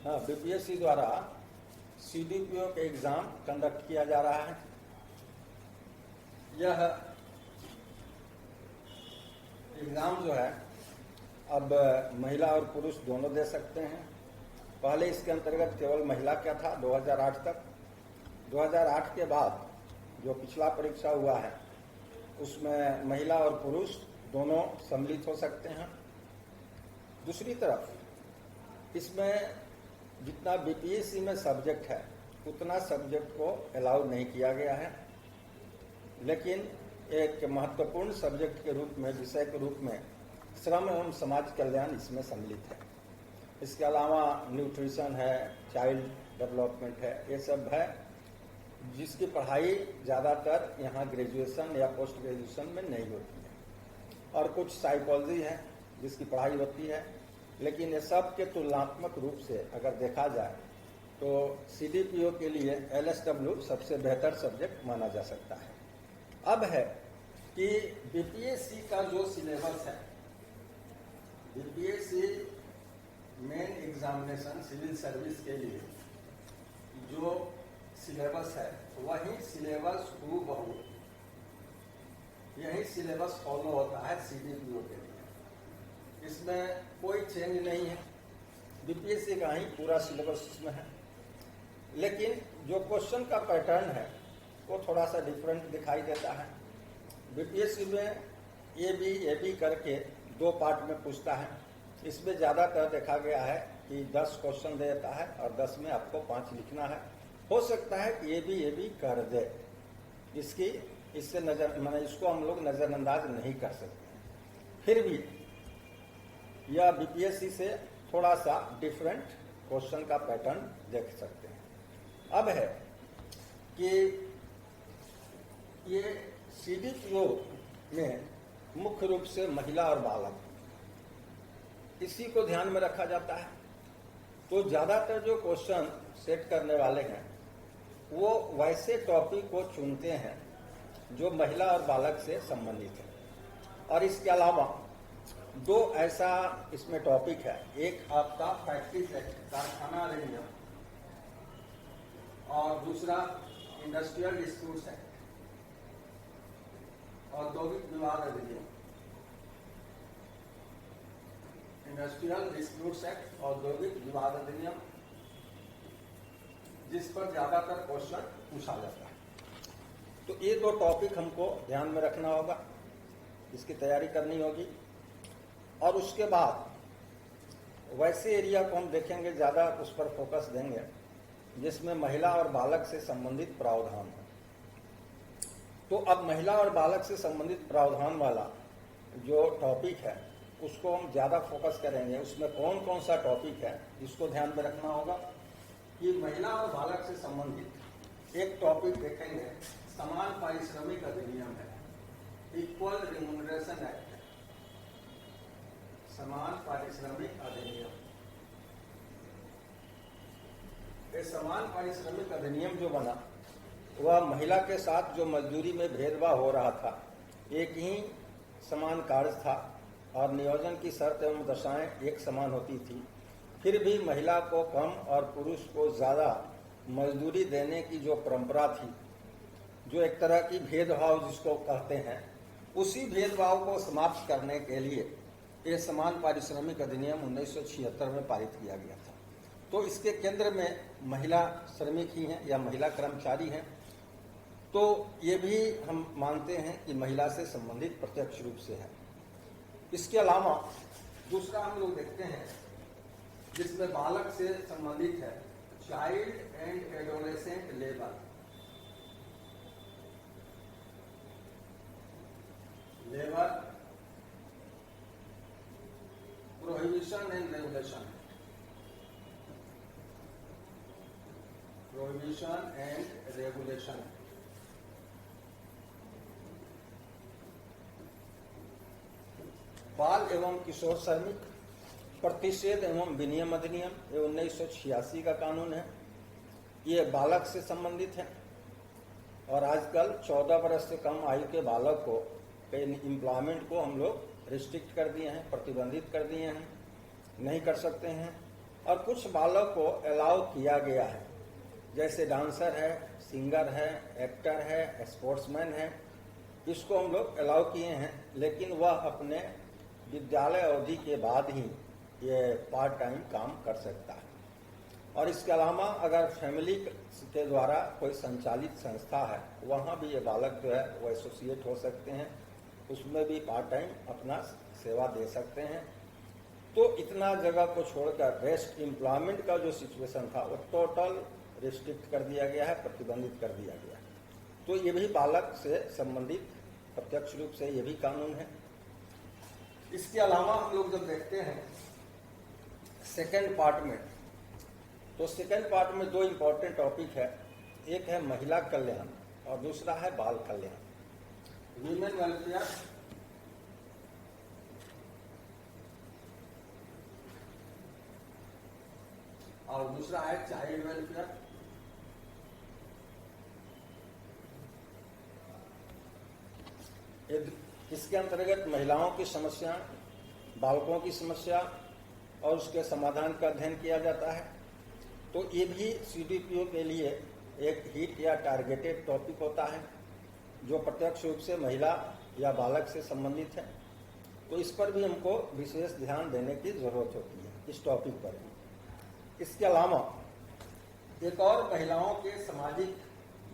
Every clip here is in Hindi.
हाँ, बीपीएससी द्वारा सीडीपीओ के एग्जाम कंडक्ट किया जा रहा है। यह एग्जाम जो है अब महिला और पुरुष दोनों दे सकते हैं। पहले इसके अंतर्गत केवल महिला क्या था 2008 तक। 2008 के बाद जो पिछला परीक्षा हुआ है उसमें महिला और पुरुष दोनों सम्मिलित हो सकते हैं। दूसरी तरफ इसमें जितना बीपीएससी में सब्जेक्ट है उतना सब्जेक्ट को अलाउ नहीं किया गया है, लेकिन एक महत्वपूर्ण सब्जेक्ट के रूप में, विषय के रूप में श्रम एवं समाज कल्याण इसमें सम्मिलित है। इसके अलावा न्यूट्रिशन है, चाइल्ड डेवलपमेंट है, ये सब है जिसकी पढ़ाई ज़्यादातर यहाँ ग्रेजुएशन या पोस्ट ग्रेजुएशन में नहीं होती है। और कुछ साइकोलॉजी है जिसकी पढ़ाई होती है, लेकिन ये सब के तुलनात्मक रूप से अगर देखा जाए तो सीडीपीओ के लिए एलएसडब्ल्यू सबसे बेहतर सब्जेक्ट माना जा सकता है। अब है कि बीपीएससी का जो सिलेबस है, BPSC main examination civil service के लिए जो सिलेबस है वही सिलेबस हूबहू यही सिलेबस फॉलो होता है सीडीपीओ के लिए। इसमें कोई चेंज नहीं है, बीपीएससी का ही पूरा सिलेबस इसमें है। लेकिन जो क्वेश्चन का पैटर्न है वो थोड़ा सा डिफरेंट दिखाई देता है। बीपीएससी में ए बी करके 2 पार्ट में पूछता है। इसमें ज़्यादातर देखा गया है कि 10 क्वेश्चन देता है और 10 में आपको 5 लिखना है। हो सकता है कि ए बी कर दे, इससे इसको हम लोग नज़रअंदाज नहीं कर सकते। फिर भी यह बीपीएससी से थोड़ा सा डिफरेंट क्वेश्चन का पैटर्न देख सकते हैं। अब है कि ये सीडीपीओ में मुख्य रूप से महिला और बालक इसी को ध्यान में रखा जाता है। तो ज़्यादातर जो क्वेश्चन सेट करने वाले हैं वो वैसे टॉपिक को चुनते हैं जो महिला और बालक से संबंधित है। और इसके अलावा 2 ऐसा इसमें टॉपिक है, एक आपका फैक्ट्रीज एक्ट, कारखाना अधिनियम, और दूसरा इंडस्ट्रियल डिस्प्यूट्स एक्ट, औद्योगिक विवाद अधिनियम। इंडस्ट्रियल डिस्प्यूट्स एक्ट, औद्योगिक विवाद अधिनियम, जिस पर ज्यादातर क्वेश्चन पूछा जाता है। तो ये 2 टॉपिक हमको ध्यान में रखना होगा, इसकी तैयारी करनी होगी। और उसके बाद वैसे एरिया को हम देखेंगे, ज़्यादा उस पर फोकस देंगे जिसमें महिला और बालक से संबंधित प्रावधान है। तो अब महिला और बालक से संबंधित प्रावधान वाला जो टॉपिक है उसको हम ज़्यादा फोकस करेंगे। उसमें कौन कौन सा टॉपिक है इसको ध्यान में रखना होगा कि महिला और बालक से संबंधित एक टॉपिक देखेंगे, समान पारिश्रमिक अधिनियम है, इक्वल रिम्यूनरेशन एक्ट, समान पारिश्रमिक अधिनियम। ये समान पारिश्रमिक अधिनियम जो बना वह महिला के साथ जो मजदूरी में भेदभाव हो रहा था, एक ही समान कार्य था और नियोजन की शर्त एवं दशाएं एक समान होती थी, फिर भी महिला को कम और पुरुष को ज़्यादा मजदूरी देने की जो परंपरा थी, जो एक तरह की भेदभाव जिसको कहते हैं, उसी भेदभाव को समाप्त करने के लिए ये समान पारिश्रमिक अधिनियम 1976 में पारित किया गया था। तो इसके केंद्र में महिला श्रमिक ही हैं या महिला कर्मचारी हैं। तो ये भी हम मानते हैं कि महिला से संबंधित प्रत्यक्ष रूप से है। इसके अलावा दूसरा हम लोग देखते हैं जिसमें बालक से संबंधित है, child and adolescent labour. Prohibition and regulation, prohibition and regulation. बाल एवं किशोर श्रमिक प्रतिषेध एवं विनियम अधिनियम, ये 1986 का कानून है। ये बालक से संबंधित है और आजकल 14 वर्ष से कम आयु के बालक को एम्प्लॉयमेंट को हम लोग रिस्ट्रिक्ट कर दिए हैं, प्रतिबंधित कर दिए हैं, नहीं कर सकते हैं। और कुछ बालक को अलाउ किया गया है, जैसे डांसर है, सिंगर है, एक्टर है, स्पोर्ट्समैन है, इसको हम लोग अलाउ किए हैं, लेकिन वह अपने विद्यालय अवधि के बाद ही ये पार्ट टाइम काम कर सकता है। और इसके अलावा अगर फैमिली के द्वारा कोई संचालित संस्था है, वहाँ भी ये बालक जो है वो एसोसिएट हो सकते हैं, उसमें भी पार्ट टाइम अपना सेवा दे सकते हैं। तो इतना जगह को छोड़कर रेस्ट एम्प्लॉयमेंट का जो सिचुएशन था वो टोटल रिस्ट्रिक्ट कर दिया गया है, प्रतिबंधित कर दिया गया है। तो ये भी बालक से संबंधित प्रत्यक्ष रूप से ये भी कानून है। इसके अलावा हम लोग जब देखते हैं सेकेंड पार्ट में, तो सेकेंड पार्ट में दो इम्पोर्टेंट टॉपिक है, एक है महिला कल्याण और दूसरा है बाल कल्याण, वीमेन वेलफेयर और दूसरा है चाइल्ड वेलफेयर। इसके अंतर्गत महिलाओं की समस्या, बालकों की समस्या और उसके समाधान का अध्ययन किया जाता है। तो ये भी सीडीपीओ के लिए एक हिट या टारगेटेड टॉपिक होता है, जो प्रत्यक्ष रूप से महिला या बालक से संबंधित है। तो इस पर भी हमको विशेष ध्यान देने की जरूरत होती है, इस टॉपिक पर भी। इसके अलावा एक और महिलाओं के सामाजिक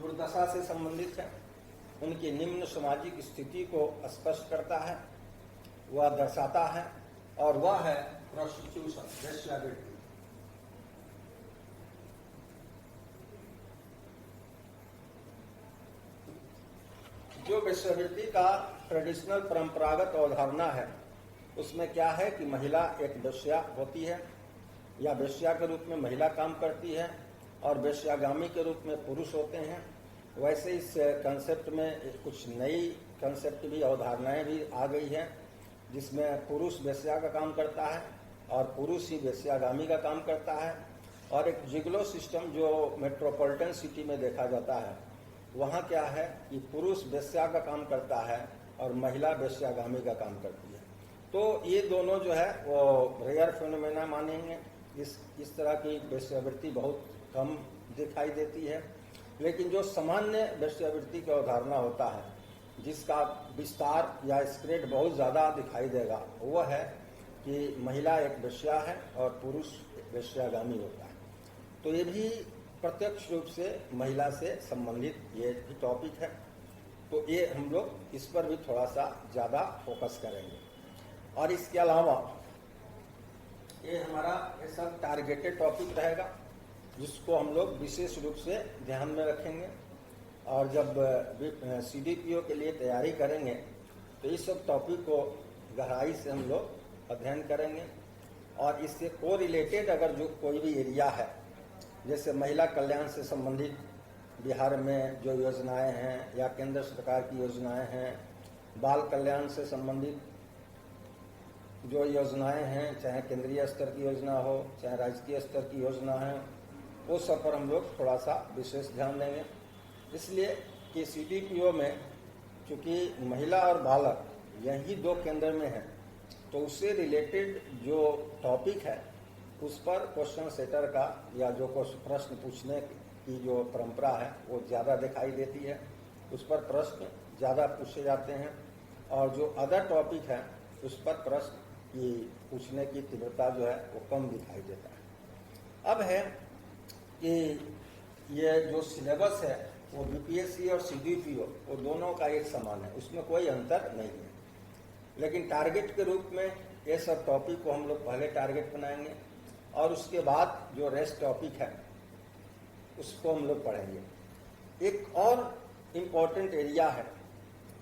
दुर्दशा से संबंधित है, उनकी निम्न सामाजिक स्थिति को स्पष्ट करता है, वह दर्शाता है, और वह है प्रोस्टिट्यूशन, वेश्यावृत्ति। जो वेश्यावृत्ति का ट्रेडिशनल परंपरागत अवधारणा है, उसमें क्या है कि महिला एक वेश्या होती है या वेश्या के रूप में महिला काम करती है और वेश्यागामी के रूप में पुरुष होते हैं। वैसे इस कंसेप्ट में कुछ नई कंसेप्ट भी, अवधारणाएं भी आ गई हैं, जिसमें पुरुष वेश्या का काम करता है और पुरुष ही वेश्यागामी का काम करता है। और एक जिगलो सिस्टम जो मेट्रोपॉलिटन सिटी में देखा जाता है, वहाँ क्या है कि पुरुष वेश्या का काम करता है और महिला वेश्यागामी का काम करती है। तो ये दोनों जो है वो रेयर फिनोमेना मानेंगे। इस तरह की वेश्यावृत्ति बहुत कम दिखाई देती है, लेकिन जो सामान्य वेश्यावृत्ति की अवधारणा होता है, जिसका विस्तार या स्प्रेड बहुत ज़्यादा दिखाई देगा, वह है कि महिला एक वेश्या है और पुरुष वेश्यागामी होता है। तो ये भी प्रत्यक्ष रूप से महिला से संबंधित ये भी टॉपिक है। तो ये हम लोग इस पर भी थोड़ा सा ज़्यादा फोकस करेंगे। और इसके अलावा ये हमारा ये सब टारगेटेड टॉपिक रहेगा, जिसको हम लोग विशेष रूप से ध्यान में रखेंगे। और जब सीडीपीओ के लिए तैयारी करेंगे तो इस सब टॉपिक को गहराई से हम लोग अध्ययन करेंगे। और इससे को रिलेटेड अगर जो कोई भी एरिया है, जैसे महिला कल्याण से संबंधित बिहार में जो योजनाएं हैं या केंद्र सरकार की योजनाएं हैं, बाल कल्याण से संबंधित जो योजनाएं हैं, चाहे केंद्रीय स्तर की योजना हो चाहे राजकीय स्तर की योजना है, वो सब पर हम लोग थोड़ा सा विशेष ध्यान देंगे। इसलिए कि सीडीपीओ में चूँकि महिला और बालक यही दो केंद्र में हैं, तो उससे रिलेटेड जो टॉपिक है उस पर क्वेश्चन सेटर का या जो प्रश्न पूछने की जो परंपरा है वो ज़्यादा दिखाई देती है, उस पर प्रश्न ज़्यादा पूछे जाते हैं। और जो अदर टॉपिक है उस पर प्रश्न की पूछने की तीव्रता जो है वो कम दिखाई देता है। अब है कि ये जो सिलेबस है वो बीपीएससी और सीडीपीओ वो दोनों का एक समान है, उसमें कोई अंतर नहीं है। लेकिन टारगेट के रूप में ये सब टॉपिक को हम लोग पहले टारगेट बनाएंगे और उसके बाद जो रेस्ट टॉपिक है उसको हम लोग पढ़ेंगे। एक और इम्पॉर्टेंट एरिया है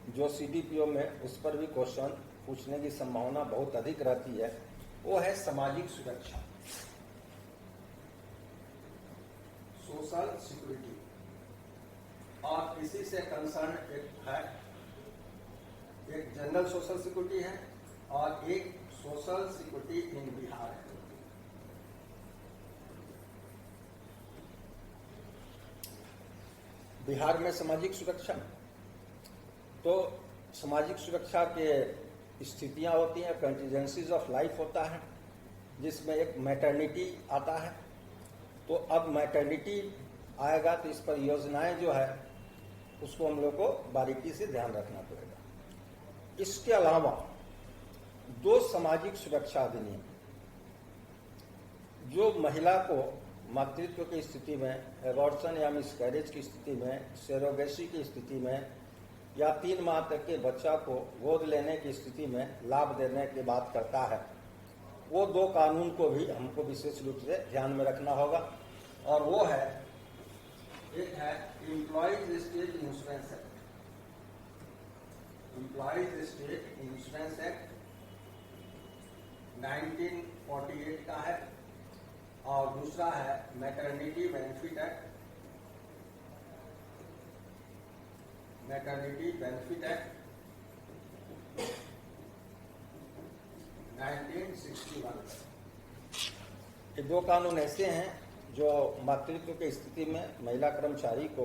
जो सीडीपीओ में, उस पर भी क्वेश्चन पूछने की संभावना बहुत अधिक रहती है, वो है सामाजिक सुरक्षा, सोशल सिक्योरिटी। और इसी से कंसर्न एक जनरल सोशल सिक्योरिटी है और एक सोशल सिक्योरिटी इन बिहार है। बिहार में सामाजिक सुरक्षा, तो सामाजिक सुरक्षा के स्थितियां होती हैं, कंटीजेंसीज ऑफ लाइफ होता है। जिसमें एक मैटरनिटी आता है। तो अब मैटरनिटी आएगा तो इस पर योजनाएं जो है उसको हम लोग को बारीकी से ध्यान रखना पड़ेगा। इसके अलावा 2 सामाजिक सुरक्षा अधिनियम जो महिला को मातृत्व की स्थिति में, एबॉर्शन या मिसकैरेज की स्थिति में, सेरोगेसी की स्थिति में या 3 माह तक के बच्चा को गोद लेने की स्थिति में लाभ देने की बात करता है, वो 2 कानून को भी हमको विशेष रूप से ध्यान में रखना होगा। और वो है, एक है employees state insurance act, employees state insurance act 1948 का है, और दूसरा है maternity benefit act, maternity benefit act 1961। ये 2 कानून ऐसे हैं जो मातृत्व की स्थिति में महिला कर्मचारी को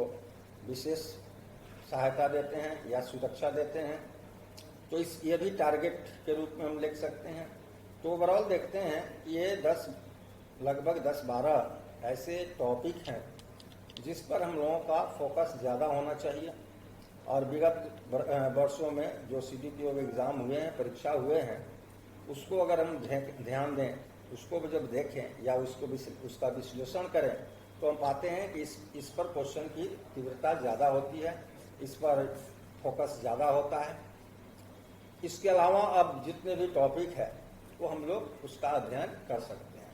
विशेष सहायता देते हैं या सुरक्षा देते हैं। तो ये भी टारगेट के रूप में हम लिख सकते हैं। तो ओवरऑल देखते हैं कि ये लगभग 10-12 ऐसे टॉपिक हैं जिस पर हम लोगों का फोकस ज़्यादा होना चाहिए। और विगत वर्षों में जो CDPO एग्ज़ाम हुए हैं, परीक्षा हुए हैं, उसको अगर हम ध्यान दें, उसको भी जब देखें या उसका विश्लेषण करें, तो हम पाते हैं कि इस पर क्वेश्चन की तीव्रता ज़्यादा होती है, इस पर फोकस ज़्यादा होता है। इसके अलावा अब जितने भी टॉपिक है वो हम लोग उसका अध्ययन कर सकते हैं।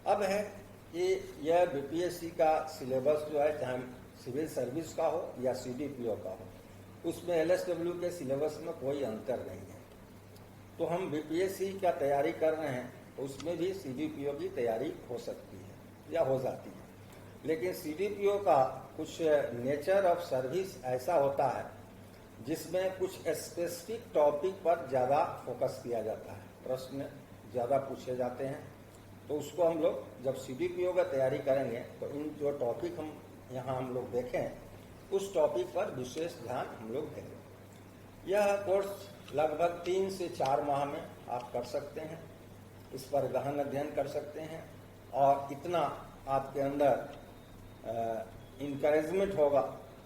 अब है कि यह BPSC का सिलेबस जो है, चाहे सिविल सर्विस का हो या CDPO का हो, उसमें LSW के सिलेबस में कोई अंतर नहीं है। तो हम BPSC का तैयारी कर रहे हैं तो उसमें भी CDPO की तैयारी हो सकती है या हो जाती है। लेकिन CDPO का कुछ नेचर ऑफ सर्विस ऐसा होता है जिसमें कुछ स्पेसिफिक टॉपिक पर ज़्यादा फोकस किया जाता है, प्रश्न ज़्यादा पूछे जाते हैं। तो उसको हम लोग जब CDPO का तैयारी करेंगे तो इन जो टॉपिक हम लोग देखें, उस टॉपिक पर विशेष ध्यान हम लोग देंगे। यह कोर्स लगभग 3 से 4 माह में आप कर सकते हैं, इस पर गहन अध्ययन कर सकते हैं और इतना आपके अंदर इनकरेजमेंट होगा,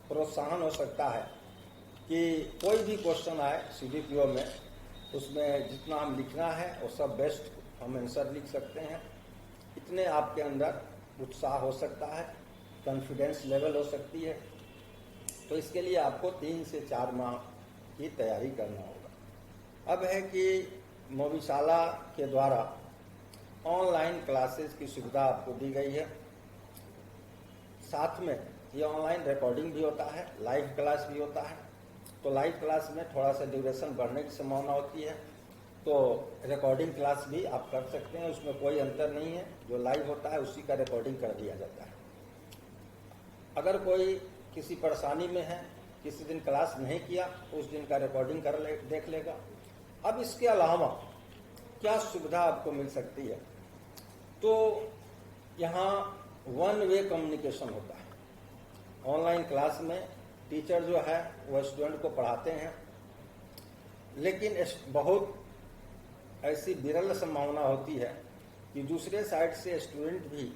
प्रोत्साहन हो सकता है कि कोई भी क्वेश्चन आए CDPO में, उसमें जितना हम लिखना है वो सब बेस्ट हम आंसर लिख सकते हैं। इतने आपके अंदर उत्साह हो सकता है, कॉन्फिडेंस लेवल हो सकती है। तो इसके लिए आपको 3 से 4 माह की तैयारी करना होगा। अब है कि मोविशाला के द्वारा ऑनलाइन क्लासेस की सुविधा आपको दी गई है। साथ में ये ऑनलाइन रिकॉर्डिंग भी होता है, लाइव क्लास भी होता है। तो लाइव क्लास में थोड़ा सा ड्यूरेशन बढ़ने की संभावना होती है, तो रिकॉर्डिंग क्लास भी आप कर सकते हैं, उसमें कोई अंतर नहीं है। जो लाइव होता है उसी का रिकॉर्डिंग कर दिया जाता है। अगर कोई किसी परेशानी में है, किसी दिन क्लास नहीं किया, तो उस दिन का रिकॉर्डिंग देख लेगा। अब इसके अलावा क्या सुविधा आपको मिल सकती है, तो यहाँ 1 वे कम्युनिकेशन होता है। ऑनलाइन क्लास में टीचर जो है वो स्टूडेंट को पढ़ाते हैं, लेकिन बहुत ऐसी विरल संभावना होती है कि दूसरे साइड से स्टूडेंट भी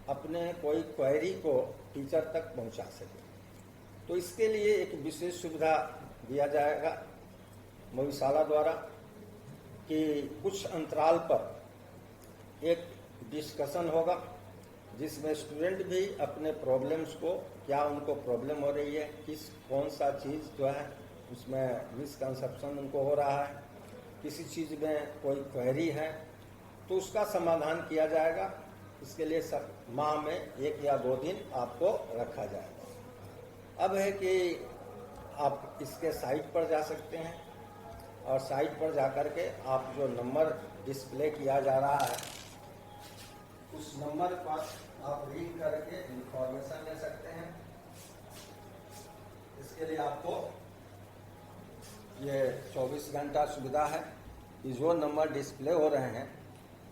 अपने कोई क्वेरी को टीचर तक पहुंचा सके। तो इसके लिए एक विशेष सुविधा दिया जाएगा मोविशाला द्वारा कि कुछ अंतराल पर एक डिस्कशन होगा जिसमें स्टूडेंट भी अपने प्रॉब्लम्स को, क्या उनको प्रॉब्लम हो रही है, कौन सा चीज़ जो है उसमें मिसकंसेप्शन उनको हो रहा है, किसी चीज़ में कोई क्वेरी है, तो उसका समाधान किया जाएगा। इसके लिए माह में 1 या 2 दिन आपको रखा जाएगा। अब है कि आप इसके साइट पर जा सकते हैं और साइट पर जाकर के आप जो नंबर डिस्प्ले किया जा रहा है उस नंबर पर आप रिंग करके इंफॉर्मेशन ले सकते हैं। इसके लिए आपको ये 24 घंटा सुविधा है कि जो नंबर डिस्प्ले हो रहे हैं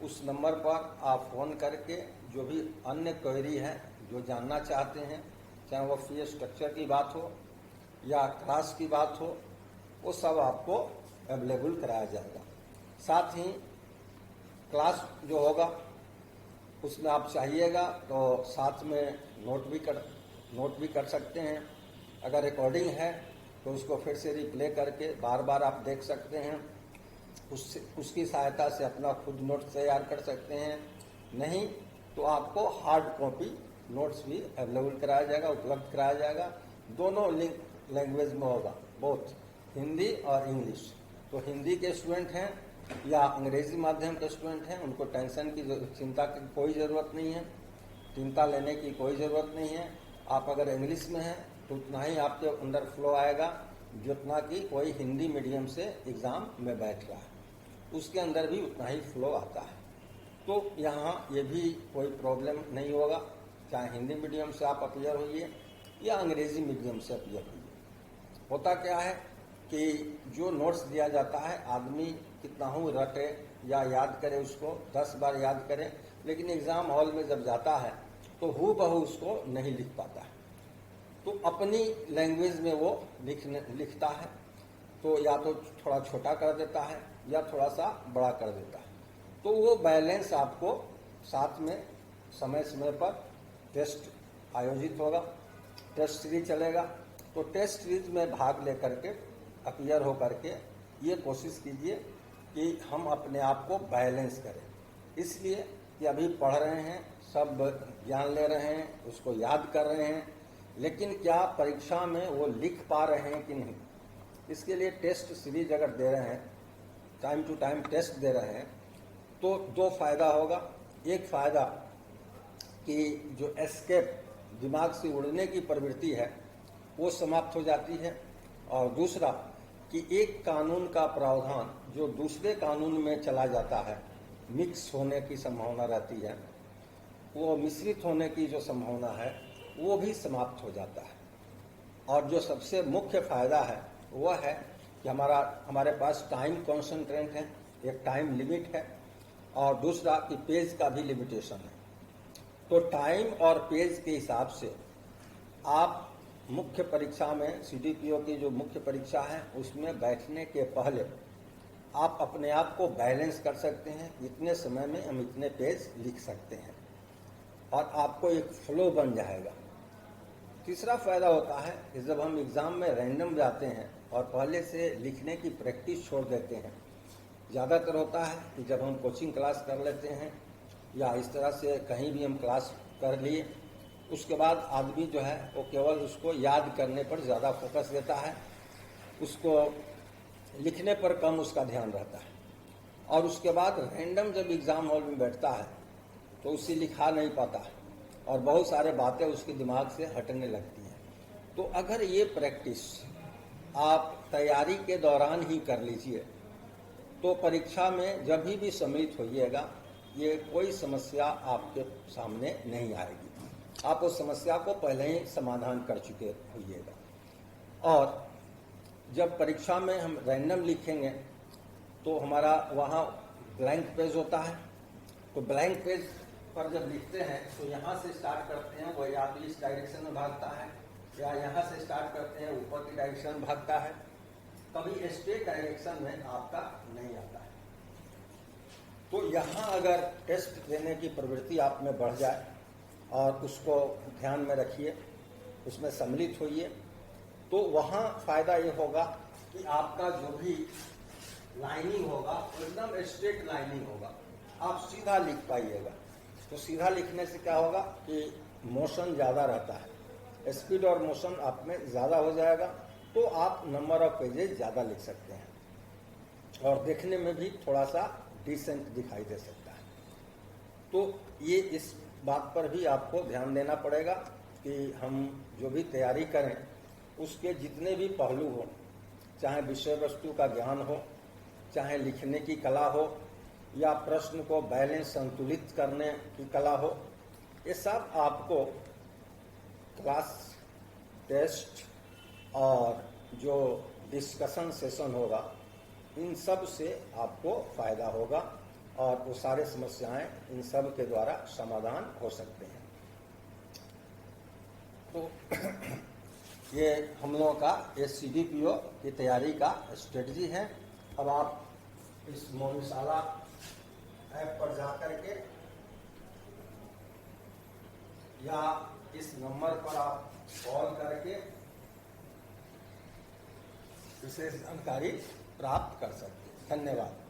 उस नंबर पर आप फ़ोन करके जो भी अन्य क्वेरी है, जो जानना चाहते हैं, चाहे वो फी स्ट्रक्चर की बात हो या क्लास की बात हो, वो सब आपको अवेलेबल कराया जाएगा। साथ ही क्लास जो होगा उसमें आप चाहिएगा तो साथ में नोट भी कर सकते हैं। अगर रिकॉर्डिंग है तो उसको फिर से रिप्ले करके बार बार आप देख सकते हैं। उसकी सहायता से अपना खुद नोट्स तैयार कर सकते हैं। नहीं तो आपको हार्ड कॉपी नोट्स भी अवेलेबल कराया जाएगा, उपलब्ध कराया जाएगा। दोनों लैंग्वेज में होगा, बोथ हिंदी और इंग्लिश। तो हिंदी के स्टूडेंट हैं या अंग्रेजी माध्यम के स्टूडेंट हैं, उनको टेंशन की चिंता की कोई ज़रूरत नहीं है, चिंता लेने की कोई ज़रूरत नहीं है। आप अगर इंग्लिश में हैं तो उतना ही आपके अंदर फ्लो आएगा जितना कि कोई हिंदी मीडियम से एग्ज़ाम में बैठ रहा है, उसके अंदर भी उतना ही फ्लो आता है। तो यहाँ ये भी कोई प्रॉब्लम नहीं होगा, चाहे हिंदी मीडियम से आप अपीयर होइए या अंग्रेजी मीडियम से अपीयर होइए। होता क्या है कि जो नोट्स दिया जाता है आदमी कितना हूँ रटे या याद करे, उसको 10 बार याद करे, लेकिन एग्ज़ाम हॉल में जब जाता है तो हूबहू उसको नहीं लिख पाता है। तो अपनी लैंग्वेज में वो लिखता है, तो या तो थोड़ा छोटा कर देता है या थोड़ा सा बड़ा कर देता है। तो वो बैलेंस आपको साथ में समय समय पर टेस्ट आयोजित होगा, टेस्ट सीरीज चलेगा। तो टेस्ट सीरीज में भाग लेकर के अपीयर होकर के ये कोशिश कीजिए कि हम अपने आप को बैलेंस करें। इसलिए कि अभी पढ़ रहे हैं, सब ज्ञान ले रहे हैं, उसको याद कर रहे हैं, लेकिन क्या परीक्षा में वो लिख पा रहे हैं कि नहीं, इसके लिए टेस्ट सीरीज अगर दे रहे हैं, टाइम टू टाइम टेस्ट दे रहे हैं, तो 2 फायदा होगा। एक फायदा कि जो एस्केप, दिमाग से उड़ने की प्रवृत्ति है, वो समाप्त हो जाती है। और दूसरा कि एक कानून का प्रावधान जो दूसरे कानून में चला जाता है, मिक्स होने की संभावना रहती है, वो मिश्रित होने की जो संभावना है वो भी समाप्त हो जाता है। और जो सबसे मुख्य फायदा है वह है कि हमारे पास टाइम कॉन्सेंट्रेंट है, एक टाइम लिमिट है, और दूसरा कि पेज का भी लिमिटेशन है। तो टाइम और पेज के हिसाब से आप मुख्य परीक्षा में, CDPO की जो मुख्य परीक्षा है उसमें बैठने के पहले आप अपने आप को बैलेंस कर सकते हैं। इतने समय में हम इतने पेज लिख सकते हैं और आपको एक फ्लो बन जाएगा। तीसरा फायदा होता है कि जब हम एग्ज़ाम में रैंडम जाते हैं और पहले से लिखने की प्रैक्टिस छोड़ देते हैं, ज़्यादातर होता है कि जब हम कोचिंग क्लास कर लेते हैं या इस तरह से कहीं भी हम क्लास कर लिए, उसके बाद आदमी जो है वो केवल उसको याद करने पर ज़्यादा फोकस देता है, उसको लिखने पर कम उसका ध्यान रहता है। और उसके बाद रैंडम जब एग्ज़ाम हॉल में बैठता है तो उससे लिखा नहीं पाता है और बहुत सारे बातें उसके दिमाग से हटने लगती हैं। तो अगर ये प्रैक्टिस आप तैयारी के दौरान ही कर लीजिए तो परीक्षा में जब भी सम्मिलित होइएगा ये कोई समस्या आपके सामने नहीं आएगी। आप उस समस्या को पहले ही समाधान कर चुके होइएगा। और जब परीक्षा में हम रैंडम लिखेंगे तो हमारा वहाँ ब्लैंक पेज होता है। तो ब्लैंक पेज पर जब लिखते हैं तो यहाँ से स्टार्ट करते हैं, वो या तो इस डायरेक्शन में भागता है या यहाँ से स्टार्ट करते हैं ऊपर की डायरेक्शन में भागता है, कभी स्ट्रेट डायरेक्शन में आपका नहीं आता है। तो यहाँ अगर टेस्ट देने की प्रवृत्ति आप में बढ़ जाए और उसको ध्यान में रखिए, उसमें सम्मिलित होइए, तो वहाँ फायदा ये होगा कि आपका जो भी लाइनिंग होगा एकदम स्ट्रेट लाइनिंग होगा, आप सीधा लिख पाइएगा। तो सीधा लिखने से क्या होगा कि मोशन ज़्यादा रहता है, स्पीड और मोशन आप में ज़्यादा हो जाएगा, तो आप नंबर ऑफ पेजेस ज़्यादा लिख सकते हैं और देखने में भी थोड़ा सा डिसेंट दिखाई दे सकता है। तो ये इस बात पर भी आपको ध्यान देना पड़ेगा कि हम जो भी तैयारी करें उसके जितने भी पहलू हो, चाहे विषय वस्तु का ज्ञान हो, चाहे लिखने की कला हो या प्रश्न को बैलेंस संतुलित करने की कला हो, ये सब आपको क्लास टेस्ट और जो डिस्कशन सेशन होगा इन सब से आपको फायदा होगा और वो सारे समस्याएं इन सब के द्वारा समाधान हो सकते हैं। तो ये हम लोगों का ये CDPO की तैयारी का स्ट्रेटजी है। अब आप इस मौनशाला ऐप पर जाकर के या इस नंबर पर आप कॉल करके विशेष जानकारी प्राप्त कर सकते हैं। धन्यवाद।